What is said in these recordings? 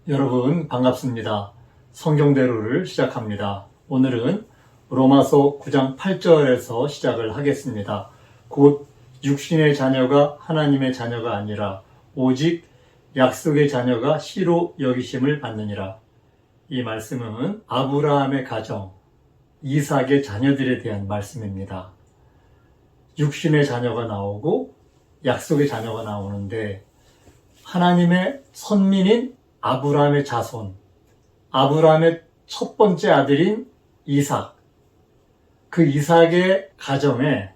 여러분 반갑습니다. 성경대로를 시작합니다. 오늘은 로마서 9장 8절에서 시작을 하겠습니다. 곧 육신의 자녀가 하나님의 자녀가 아니라 오직 약속의 자녀가 씨로 여기심을 받느니라. 이 말씀은 아브라함의 가정, 이삭의 자녀들에 대한 말씀입니다. 육신의 자녀가 나오고 약속의 자녀가 나오는데 하나님의 선민인 아브라함의 자손, 아브라함의 첫 번째 아들인 이삭, 그 이삭의 가정에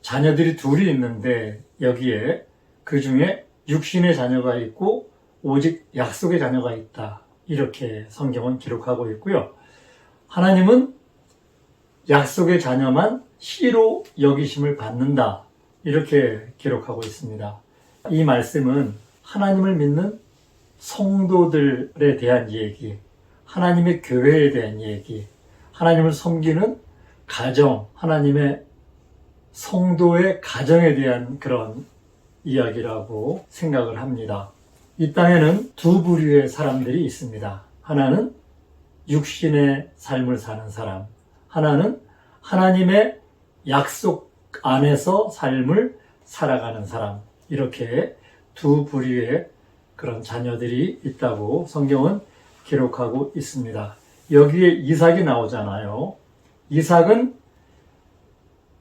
자녀들이 둘이 있는데 여기에 그 중에 육신의 자녀가 있고 오직 약속의 자녀가 있다. 이렇게 성경은 기록하고 있고요. 하나님은 약속의 자녀만 씨로 여기심을 받는다. 이렇게 기록하고 있습니다. 이 말씀은 하나님을 믿는 성도들에 대한 얘기, 하나님의 교회에 대한 얘기, 하나님을 섬기는 가정, 하나님의 성도의 가정에 대한 그런 이야기라고 생각을 합니다. 이 땅에는 두 부류의 사람들이 있습니다. 하나는 육신의 삶을 사는 사람, 하나는 하나님의 약속 안에서 삶을 살아가는 사람, 이렇게 두 부류의 그런 자녀들이 있다고 성경은 기록하고 있습니다. 여기에 이삭이 나오잖아요. 이삭은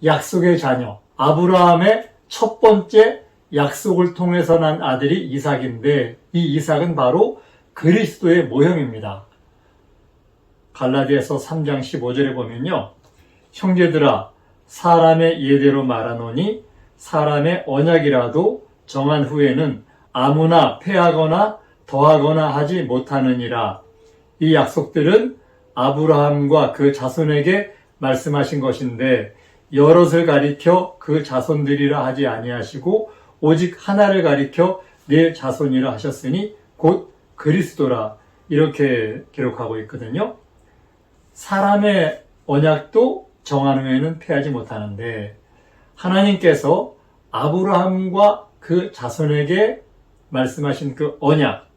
약속의 자녀, 아브라함의 첫 번째 약속을 통해서 난 아들이 이삭인데 이 이삭은 바로 그리스도의 모형입니다. 갈라디아서 3장 15절에 보면요. 형제들아 사람의 예대로 말하노니 사람의 언약이라도 정한 후에는 아무나 폐하거나 더하거나 하지 못하느니라. 이 약속들은 아브라함과 그 자손에게 말씀하신 것인데 여럿을 가리켜 그 자손들이라 하지 아니하시고 오직 하나를 가리켜 네 자손이라 하셨으니 곧 그리스도라. 이렇게 기록하고 있거든요. 사람의 언약도 정한 후에는 폐하지 못하는데 하나님께서 아브라함과 그 자손에게 말씀하신 그 언약,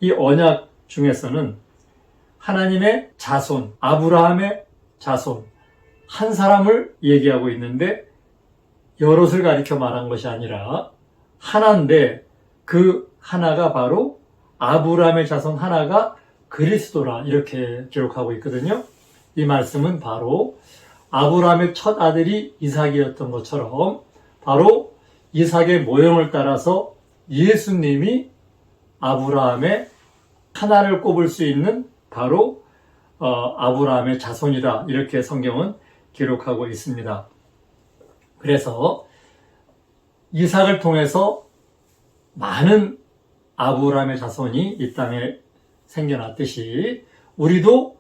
이 언약 중에서는 하나님의 자손, 아브라함의 자손, 한 사람을 얘기하고 있는데 여럿을 가리켜 말한 것이 아니라 하나인데 그 하나가 바로 아브라함의 자손 하나가 그리스도라 이렇게 기록하고 있거든요. 이 말씀은 바로 아브라함의 첫 아들이 이삭이었던 것처럼 바로 이삭의 모형을 따라서 예수님이 아브라함의 하나를 꼽을 수 있는 바로 아브라함의 자손이다. 이렇게 성경은 기록하고 있습니다. 그래서 이삭을 통해서 많은 아브라함의 자손이 이 땅에 생겨났듯이 우리도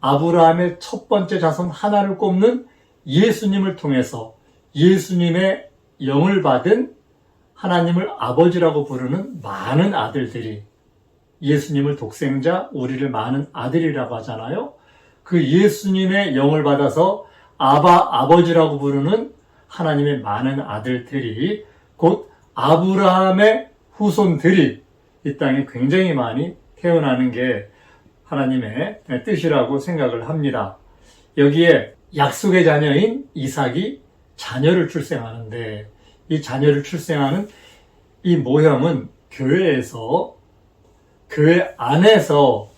아브라함의 첫 번째 자손 하나를 꼽는 예수님을 통해서 예수님의 영을 받은 하나님을 아버지라고 부르는 많은 아들들이 예수님을 독생자, 우리를 많은 아들이라고 하잖아요. 그 예수님의 영을 받아서 아버지라고 부르는 하나님의 많은 아들들이 곧 아브라함의 후손들이 이 땅에 굉장히 많이 태어나는 게 하나님의 뜻이라고 생각을 합니다. 여기에 약속의 자녀인 이삭이 자녀를 출생하는데 이 자녀를 출생하는 이 모형은 교회에서 교회 안에서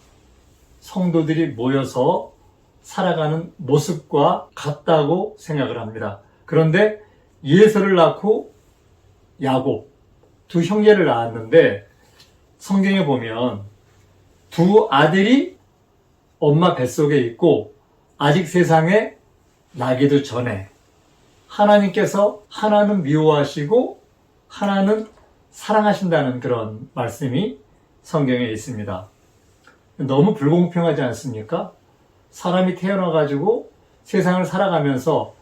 성도들이 모여서 살아가는 모습과 같다고 생각을 합니다. 그런데 예서를 낳고 야곱 두 형제를 낳았는데 성경에 보면 두 아들이 엄마 뱃속에 있고 아직 세상에 나기도 전에 하나님께서 하나는 미워하시고 하나는 사랑하신다는 그런 말씀이 성경에 있습니다. 너무 불공평하지 않습니까? 사람이 태어나가지고 세상을 살아가면서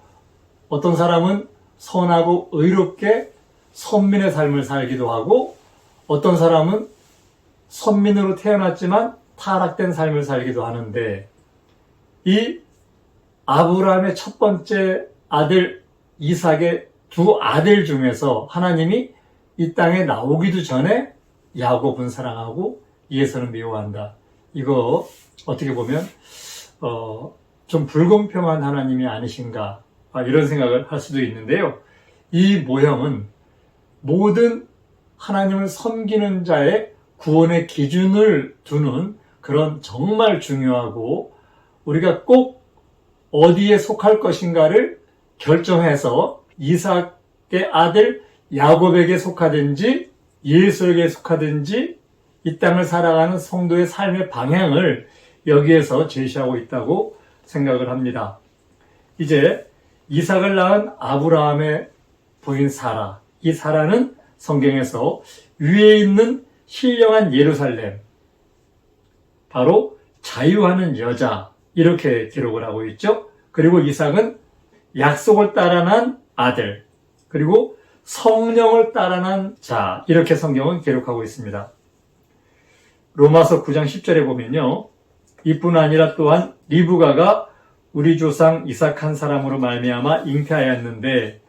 어떤 사람은 선하고 의롭게 선민의 삶을 살기도 하고 어떤 사람은 선민으로 태어났지만 타락된 삶을 살기도 하는데 이 아브라함의 첫 번째 아들 이삭의 두 아들 중에서 하나님이 이 땅에 나오기도 전에 야곱은 사랑하고 이에서는 미워한다. 이거 어떻게 보면 좀 불공평한 하나님이 아니신가 이런 생각을 할 수도 있는데요. 이 모형은 모든 하나님을 섬기는 자의 구원의 기준을 두는 그런 정말 중요하고 우리가 꼭 어디에 속할 것인가를 결정해서 이삭의 아들 야곱에게 속하든지 예수에게 속하든지 이 땅을 살아가는 성도의 삶의 방향을 여기에서 제시하고 있다고 생각을 합니다. 이제 이삭을 낳은 아브라함의 부인 사라, 이 사라는 성경에서 위에 있는 신령한 예루살렘, 바로 자유하는 여자 이렇게 기록을 하고 있죠. 그리고 이삭은 약속을 따라 난 아들, 그리고 성령을 따라 난 자 이렇게 성경은 기록하고 있습니다. 로마서 9장 10절에 보면요. 이뿐 아니라 또한 리브가가 우리 조상 이삭 한 사람으로 말미암아 잉태하였는데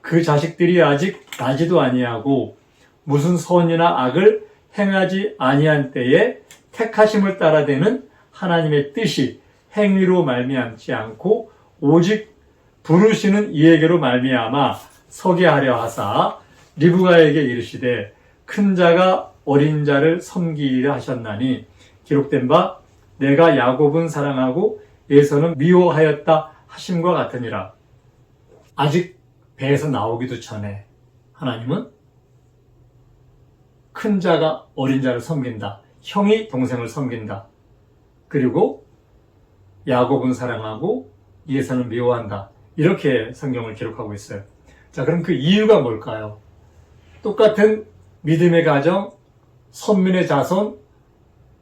그 자식들이 아직 나지도 아니하고 무슨 선이나 악을 행하지 아니한 때에 택하심을 따라 되는 하나님의 뜻이 행위로 말미암지 않고 오직 부르시는 이에게로 말미암아 서게 하려 하사 리브가에게 이르시되 큰 자가 어린 자를 섬기리라 하셨나니 기록된 바 내가 야곱은 사랑하고 에서는 미워하였다 하심과 같으니라. 아직 배에서 나오기도 전에 하나님은 큰 자가 어린 자를 섬긴다. 형이 동생을 섬긴다. 그리고 야곱은 사랑하고 에서는 미워한다. 이렇게 성경을 기록하고 있어요. 자, 그럼 그 이유가 뭘까요? 똑같은 믿음의 가정, 선민의 자손,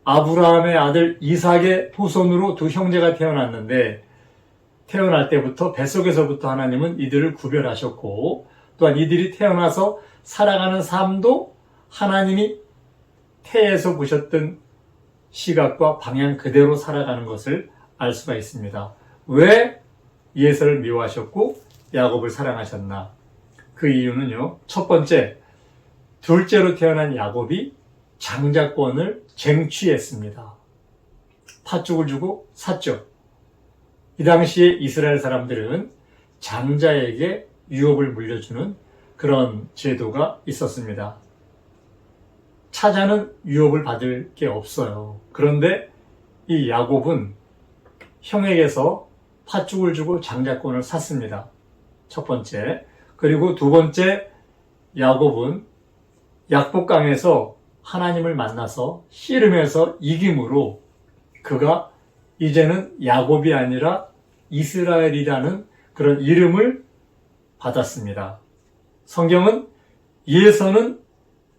아브라함의 아들 이삭의 후손으로 두 형제가 태어났는데 태어날 때부터 뱃속에서부터 하나님은 이들을 구별하셨고 또한 이들이 태어나서 살아가는 삶도 하나님이 태에서 보셨던 시각과 방향 그대로 살아가는 것을 알 수가 있습니다. 왜 예서를 미워하셨고 야곱을 사랑하셨나? 그 이유는요. 첫 번째, 둘째로 태어난 야곱이 장자권을 쟁취했습니다. 팥죽을 주고 샀죠. 이 당시에 이스라엘 사람들은 장자에게 유업을 물려주는 그런 제도가 있었습니다. 차자는 유업을 받을 게 없어요. 그런데 이 야곱은 형에게서 팥죽을 주고 장자권을 샀습니다. 첫 번째. 그리고 두 번째, 야곱은 약복강에서 하나님을 만나서 씨름해서 이김으로 그가 이제는 야곱이 아니라 이스라엘이라는 그런 이름을 받았습니다. 성경은 예서는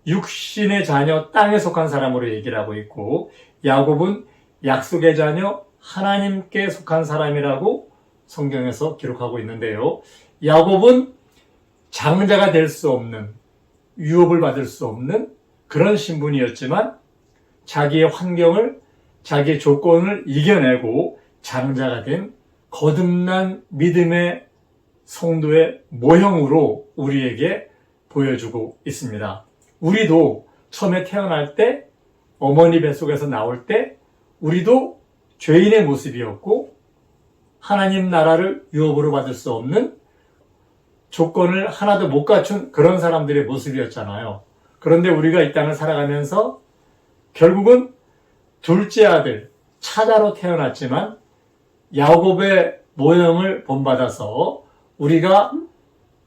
육신의 자녀, 땅에 속한 사람으로 얘기를 하고 있고 야곱은 약속의 자녀, 하나님께 속한 사람이라고 성경에서 기록하고 있는데요. 야곱은 장자가 될 수 없는, 유업을 받을 수 없는 그런 신분이었지만 자기의 환경을, 자기의 조건을 이겨내고 장자가 된 거듭난 믿음의 성도의 모형으로 우리에게 보여주고 있습니다. 우리도 처음에 태어날 때, 어머니 뱃속에서 나올 때 우리도 죄인의 모습이었고 하나님 나라를 유업으로 받을 수 없는 조건을 하나도 못 갖춘 그런 사람들의 모습이었잖아요. 그런데 우리가 이 땅을 살아가면서 결국은 둘째 아들, 차자로 태어났지만 야곱의 모형을 본받아서 우리가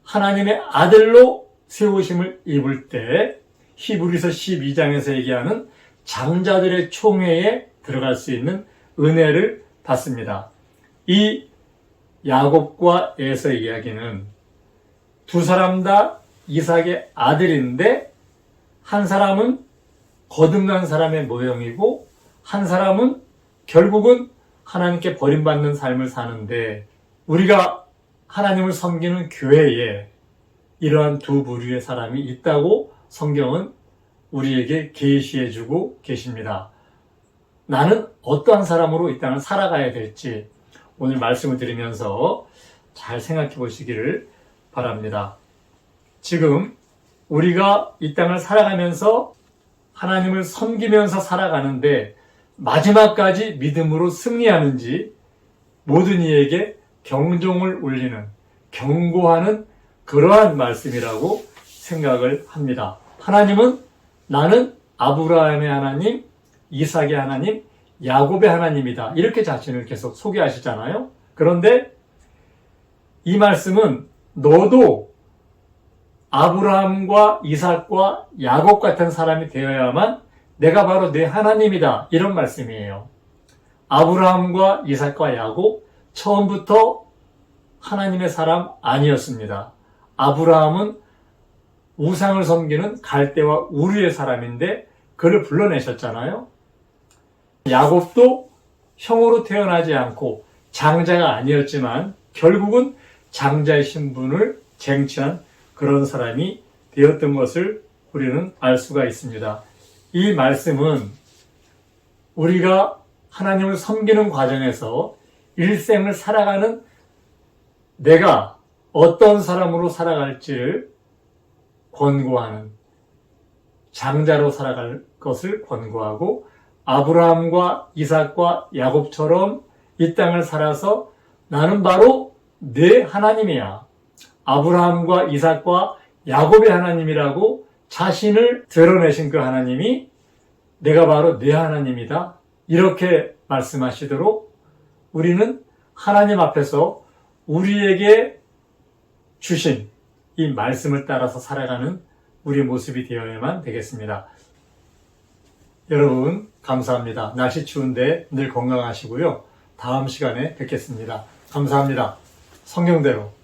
하나님의 아들로 세우심을 입을 때 히브리서 12장에서 얘기하는 장자들의 총회에 들어갈 수 있는 은혜를 받습니다. 이 야곱과 에서 이야기는 두 사람 다 이삭의 아들인데 한 사람은 거듭난 사람의 모형이고 한 사람은 결국은 하나님께 버림받는 삶을 사는데 우리가 하나님을 섬기는 교회에 이러한 두 부류의 사람이 있다고 성경은 우리에게 계시해주고 계십니다. 나는 어떠한 사람으로 이 땅을 살아가야 될지 오늘 말씀을 드리면서 잘 생각해 보시기를 바랍니다. 지금 우리가 이 땅을 살아가면서 하나님을 섬기면서 살아가는데 마지막까지 믿음으로 승리하는지 모든 이에게 경종을 울리는, 경고하는 그러한 말씀이라고 생각을 합니다. 하나님은 나는 아브라함의 하나님, 이삭의 하나님, 야곱의 하나님이다. 이렇게 자신을 계속 소개하시잖아요. 그런데 이 말씀은 너도 아브라함과 이삭과 야곱 같은 사람이 되어야만 내가 바로 내 하나님이다. 이런 말씀이에요. 아브라함과 이삭과 야곱 처음부터 하나님의 사람 아니었습니다. 아브라함은 우상을 섬기는 갈대와 우르의 사람인데 그를 불러내셨잖아요. 야곱도 형으로 태어나지 않고 장자가 아니었지만 결국은 장자의 신분을 쟁취한 그런 사람이 되었던 것을 우리는 알 수가 있습니다. 이 말씀은 우리가 하나님을 섬기는 과정에서 일생을 살아가는 내가 어떤 사람으로 살아갈지를 권고하는, 장자로 살아갈 것을 권고하고 아브라함과 이삭과 야곱처럼 이 땅을 살아서 나는 바로 내 하나님이야. 아브라함과 이삭과 야곱의 하나님이라고 자신을 드러내신 그 하나님이 내가 바로 내 하나님이다. 이렇게 말씀하시도록 우리는 하나님 앞에서 우리에게 주신 이 말씀을 따라서 살아가는 우리의 모습이 되어야만 되겠습니다. 여러분 감사합니다. 날씨 추운데 늘 건강하시고요. 다음 시간에 뵙겠습니다. 감사합니다. 성경대로